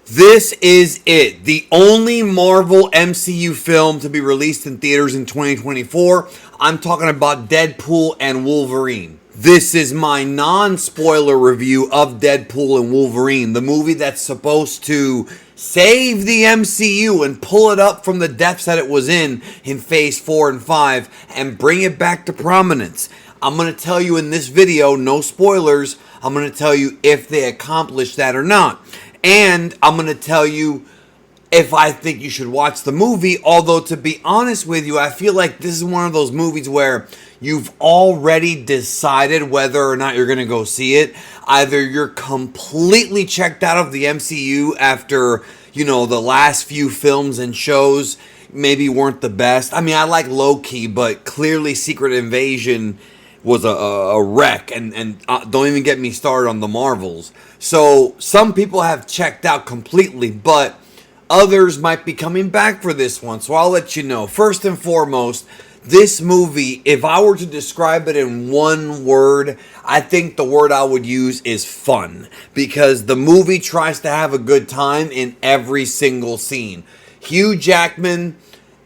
This is it. The only Marvel MCU film to be released in theaters in 2024. I'm talking about Deadpool and Wolverine. This is my non-spoiler review of Deadpool and Wolverine, the movie that's supposed to save the MCU and pull it up from the depths that it was in Phase 4 and 5 and bring it back to prominence. I'm going to tell you in this video, no spoilers, I'm going to tell you if they accomplished that or not. And I'm going to tell you if I think you should watch the movie. Although, to be honest with you, I feel like this is one of those movies where you've already decided whether or not you're going to go see it. Either you're completely checked out of the MCU after, the last few films and shows maybe weren't the best. I mean, I like Loki, but clearly Secret Invasion was a wreck, and don't even get me started on the Marvels. So some people have checked out completely, but others might be coming back for this one. So I'll let you know. First and foremost, this movie, if I were to describe it in one word, I think the word I would use is fun, because the movie tries to have a good time in every single scene. Hugh Jackman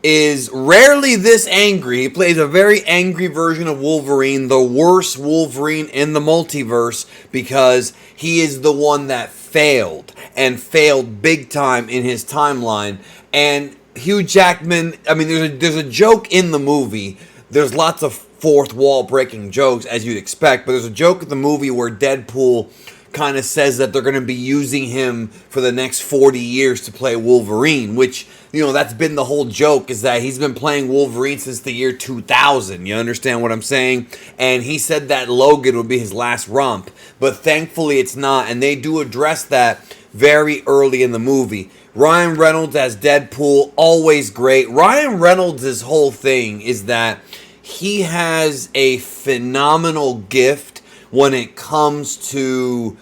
is rarely this angry. He plays a very angry version of Wolverine, the worst Wolverine in the multiverse, because he is the one that failed, and failed big time in his timeline. And Hugh Jackman, I mean, there's a joke in the movie. There's lots of fourth wall breaking jokes, as you'd expect, but there's a joke in the movie where Deadpool kind of says that they're going to be using him for the next 40 years to play Wolverine, which, that's been the whole joke, is that he's been playing Wolverine since the year 2000. You understand what I'm saying? And he said that Logan would be his last romp, but thankfully it's not, and they do address that very early in the movie. Ryan Reynolds as Deadpool, always great. Ryan Reynolds' whole thing is that he has a phenomenal gift when it comes to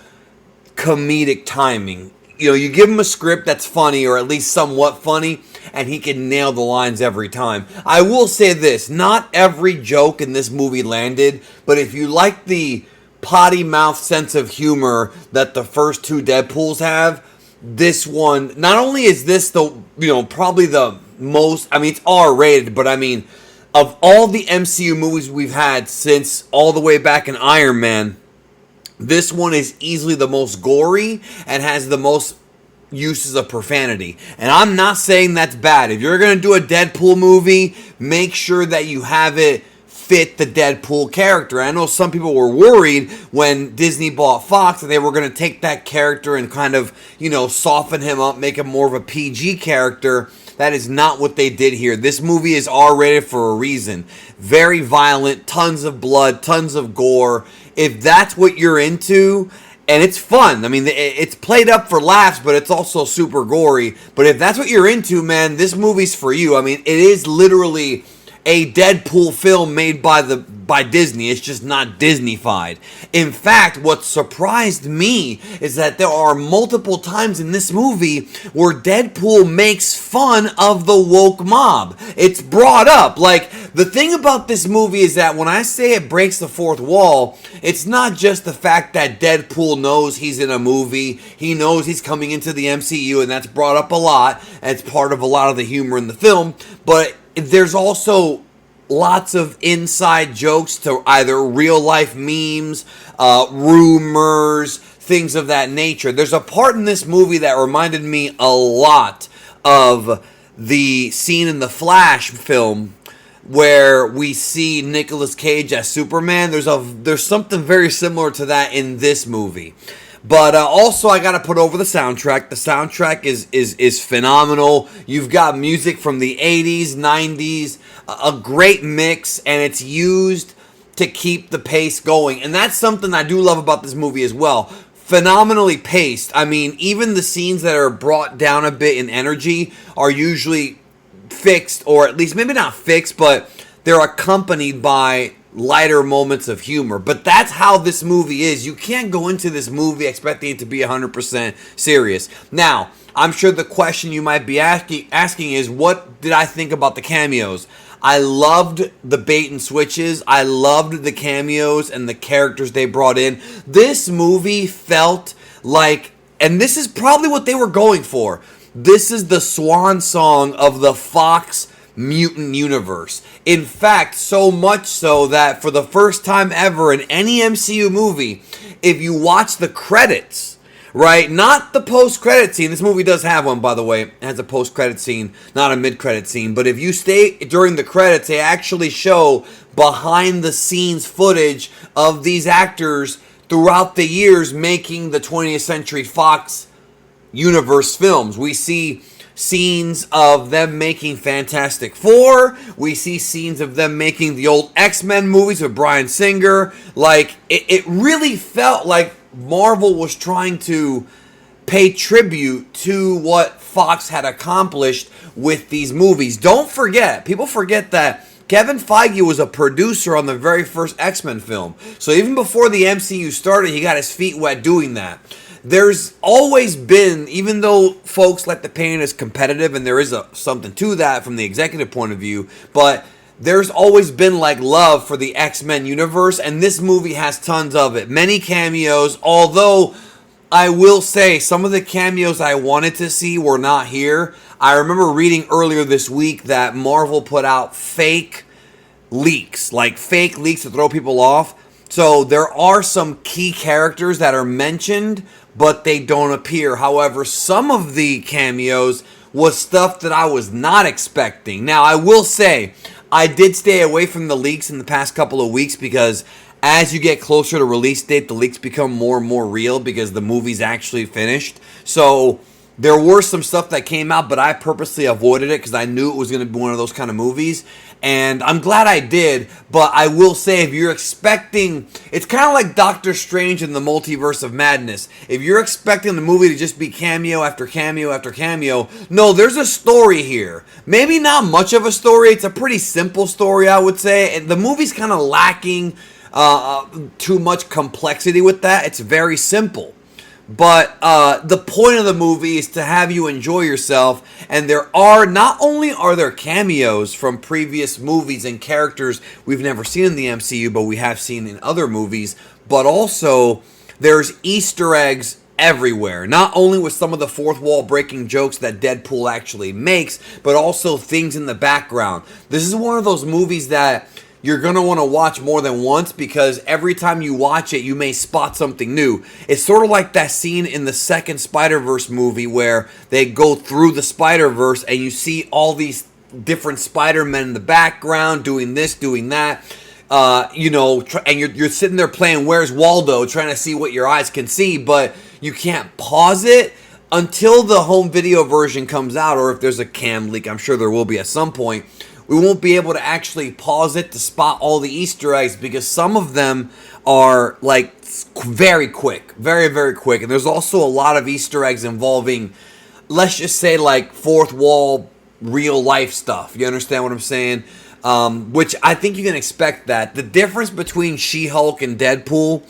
comedic timing. You give him a script that's funny, or at least somewhat funny, and he can nail the lines every time. I will say this, not every joke in this movie landed, but if you like the potty mouth sense of humor that the first two Deadpools have, this one, not only is this the, probably the most, I mean, it's R-rated, but I mean, of all the MCU movies we've had since all the way back in Iron Man, this one is easily the most gory and has the most uses of profanity. And I'm not saying that's bad. If you're going to do a Deadpool movie, make sure that you have it fit the Deadpool character. I know some people were worried when Disney bought Fox that they were going to take that character and kind of, soften him up, make him more of a PG character. That is not what they did here. This movie is R-rated for a reason. Very violent, tons of blood, tons of gore. If that's what you're into, and it's fun. I mean, it's played up for laughs, but it's also super gory. But if that's what you're into, man, this movie's for you. I mean, it is literally a Deadpool film made by Disney. It's just not Disney-fied. In fact, what surprised me is that there are multiple times in this movie where Deadpool makes fun of the woke mob. It's brought up. Like, the thing about this movie is that when I say it breaks the fourth wall, it's not just the fact that Deadpool knows he's in a movie. He knows he's coming into the MCU, and that's brought up a lot. And it's part of a lot of the humor in the film. But there's also lots of inside jokes to either real life memes, rumors, things of that nature. There's a part in this movie that reminded me a lot of the scene in the Flash film where we see Nicolas Cage as Superman. There's something very similar to that in this movie. But also, I gotta put over the soundtrack. The soundtrack is phenomenal. You've got music from the 80s, 90s, a great mix, and it's used to keep the pace going. And that's something I do love about this movie as well. Phenomenally paced. I mean, even the scenes that are brought down a bit in energy are usually fixed, or at least maybe not fixed, but they're accompanied by lighter moments of humor. But that's how this movie is. You can't go into this movie expecting it to be 100% serious. Now, I'm sure the question you might be asking is, what did I think about the cameos? I loved the bait and switches. I loved the cameos and the characters they brought in. This movie felt like And this is probably what they were going for. This is the swan song of the Fox mutant universe. In fact, so much so that for the first time ever in any MCU movie, if you watch the credits, right, not the post-credit scene, this movie does have one, by the way, it has a post-credit scene, not a mid-credit scene, but if you stay during the credits, they actually show behind-the-scenes footage of these actors throughout the years making the 20th Century Fox universe films. We see scenes of them making Fantastic Four. We see scenes of them making the old X-Men movies with Bryan Singer. Like, it really felt like Marvel was trying to pay tribute to what Fox had accomplished with these movies. Don't forget, people forget that Kevin Feige was a producer on the very first X-Men film. So even before the MCU started, he got his feet wet doing that. There's always been, even though folks like to paint it as competitive, and there is something to that from the executive point of view, but there's always been like love for the X-Men universe, and this movie has tons of it. Many cameos, although I will say some of the cameos I wanted to see were not here. I remember reading earlier this week that Marvel put out fake leaks to throw people off. So there are some key characters that are mentioned, but they don't appear. However, some of the cameos was stuff that I was not expecting. Now, I will say, I did stay away from the leaks in the past couple of weeks because as you get closer to release date, the leaks become more and more real because the movie's actually finished. So there were some stuff that came out, but I purposely avoided it because I knew it was going to be one of those kind of movies. And I'm glad I did, but I will say if you're expecting, it's kind of like Doctor Strange in the Multiverse of Madness. If you're expecting the movie to just be cameo after cameo after cameo, no, there's a story here. Maybe not much of a story. It's a pretty simple story, I would say. And the movie's kind of lacking too much complexity with that. It's very simple. But the point of the movie is to have you enjoy yourself, and not only are there cameos from previous movies and characters we've never seen in the MCU, but we have seen in other movies, but also there's Easter eggs everywhere. Not only with some of the fourth wall breaking jokes that Deadpool actually makes, but also things in the background. This is one of those movies that you're going to want to watch more than once because every time you watch it, you may spot something new. It's sort of like that scene in the second Spider-Verse movie where they go through the Spider-Verse and you see all these different Spider-Men in the background doing this, doing that. And you're sitting there playing Where's Waldo, trying to see what your eyes can see, but you can't pause it until the home video version comes out, or if there's a cam leak, I'm sure there will be at some point. We won't be able to actually pause it to spot all the Easter eggs because some of them are like very quick, very, very quick. And there's also a lot of Easter eggs involving, let's just say, like fourth wall real life stuff. You understand what I'm saying? Which I think you can expect that. The difference between She-Hulk and Deadpool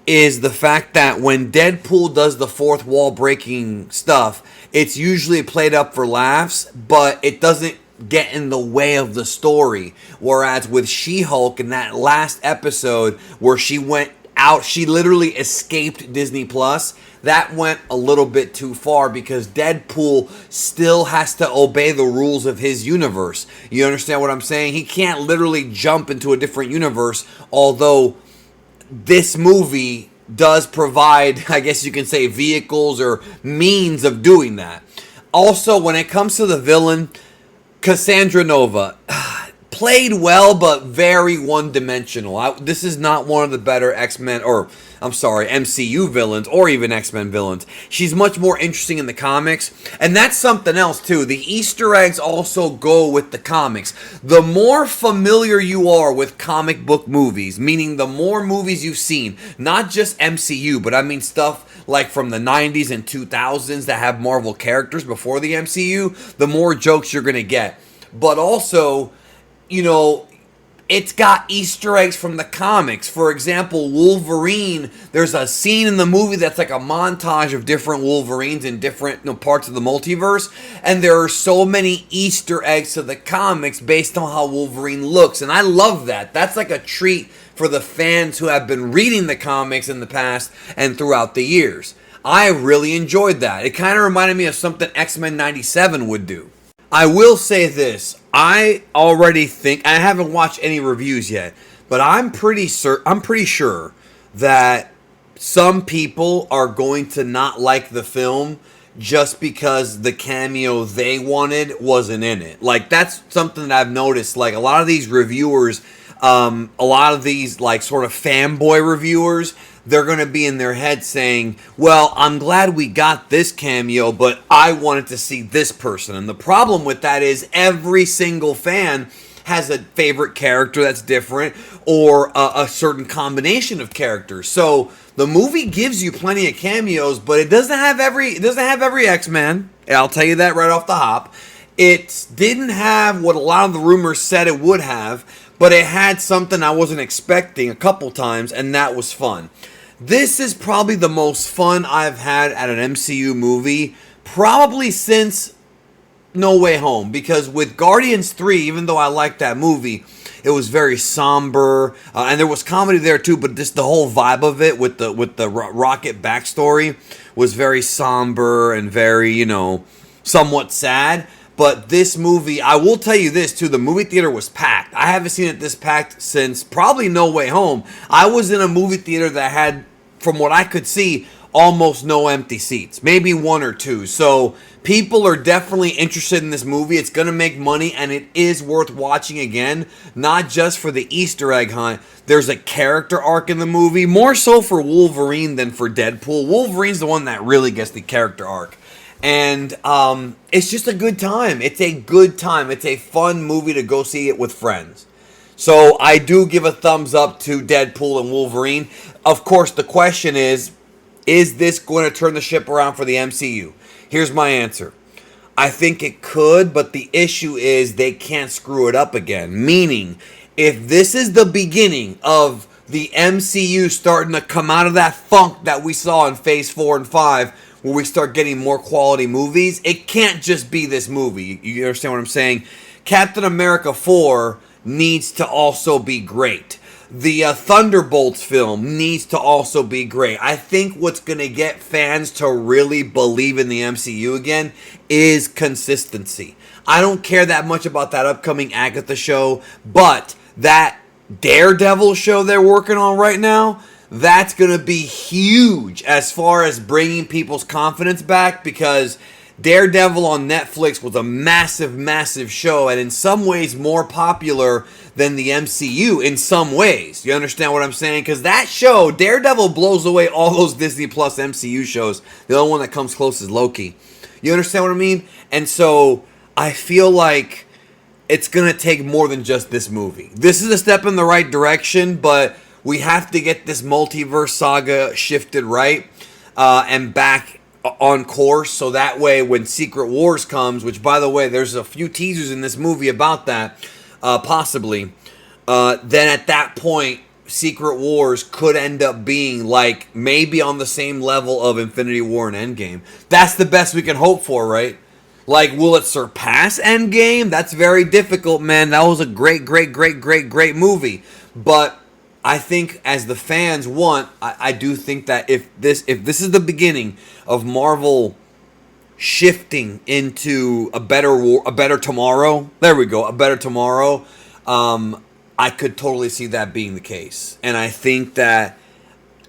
is the fact that when Deadpool does the fourth wall breaking stuff, it's usually played up for laughs, but it doesn't get in the way of the story. Whereas with She-Hulk in that last episode where she went out, she literally escaped Disney Plus. That went a little bit too far because Deadpool still has to obey the rules of his universe. You understand what I'm saying? He can't literally jump into a different universe, although this movie does provide, I guess you can say, vehicles or means of doing that. Also, when it comes to the villain, Cassandra Nova played well, but very one-dimensional. This is not one of the better MCU villains, or even X-Men villains. She's much more interesting in the comics, and that's something else, too. The Easter eggs also go with the comics. The more familiar you are with comic book movies, meaning the more movies you've seen, not just MCU, but I mean stuff like from the 90s and 2000s that have Marvel characters before the MCU, the more jokes you're going to get. But also, it's got Easter eggs from the comics. For example, Wolverine, there's a scene in the movie that's like a montage of different Wolverines in different parts of the multiverse, and there are so many Easter eggs to the comics based on how Wolverine looks, and I love that. That's like a treat for the fans who have been reading the comics in the past and throughout the years. I really enjoyed that. It kind of reminded me of something X-Men 97 would do. I will say this. I already think, I haven't watched any reviews yet, but I'm pretty sure that some people are going to not like the film just because the cameo they wanted wasn't in it. Like, that's something that I've noticed. Like, a lot of these reviewers, a lot of these, like, sort of fanboy reviewers, they're going to be in their head saying, well, I'm glad we got this cameo, but I wanted to see this person. And the problem with that is every single fan has a favorite character that's different, or a certain combination of characters. So the movie gives you plenty of cameos, but it doesn't have every X-Men. I'll tell you that right off the hop. It didn't have what a lot of the rumors said it would have, but it had something I wasn't expecting a couple times, and that was fun. This is probably the most fun I've had at an MCU movie, probably since No Way Home, because with Guardians 3, even though I liked that movie, it was very somber, and there was comedy there too, but just the whole vibe of it with the Rocket backstory was very somber and very, somewhat sad. But this movie, I will tell you this too, the movie theater was packed. I haven't seen it this packed since probably No Way Home. I was in a movie theater that had, from what I could see, almost no empty seats, maybe one or two. So people are definitely interested in this movie. It's going to make money, and it is worth watching again, not just for the Easter egg hunt. There's a character arc in the movie, more so for Wolverine than for Deadpool. Wolverine's the one that really gets the character arc. And it's just a good time. It's a good time. It's a fun movie to go see it with friends. So I do give a thumbs up to Deadpool and Wolverine. Of course, the question is this going to turn the ship around for the MCU? Here's my answer. I think it could, but the issue is they can't screw it up again. Meaning, if this is the beginning of the MCU starting to come out of that funk that we saw in Phase 4 and 5, where we start getting more quality movies, it can't just be this movie. You understand what I'm saying? Captain America 4 needs to also be great. The Thunderbolts film needs to also be great. I think what's going to get fans to really believe in the MCU again is consistency. I don't care that much about that upcoming Agatha show, but that Daredevil show they're working on right now, that's going to be huge as far as bringing people's confidence back, because Daredevil on Netflix was a massive, massive show, and in some ways more popular than the MCU in some ways. You understand what I'm saying? Because that show, Daredevil, blows away all those Disney Plus MCU shows. The only one that comes close is Loki. You understand what I mean? And so I feel like it's going to take more than just this movie. This is a step in the right direction, but we have to get this multiverse saga shifted right and back on course, so that way when Secret Wars comes, which by the way, there's a few teasers in this movie about that, possibly, then at that point, Secret Wars could end up being like maybe on the same level of Infinity War and Endgame. That's the best we can hope for, right? Like, will it surpass Endgame? That's very difficult, man. That was a great movie. But I think as the fans want, I do think that if this is the beginning of Marvel shifting into a better tomorrow, there we go, a better tomorrow, I could totally see that being the case. And I think that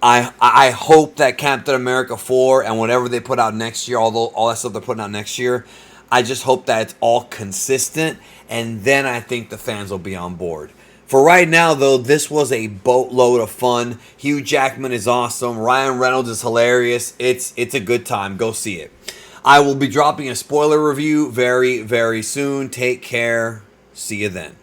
I hope that Captain America 4 and whatever they put out next year, although all that stuff they're putting out next year, I just hope that it's all consistent, and then I think the fans will be on board. For right now, though, this was a boatload of fun. Hugh Jackman is awesome. Ryan Reynolds is hilarious. It's a good time. Go see it. I will be dropping a spoiler review very, very soon. Take care. See you then.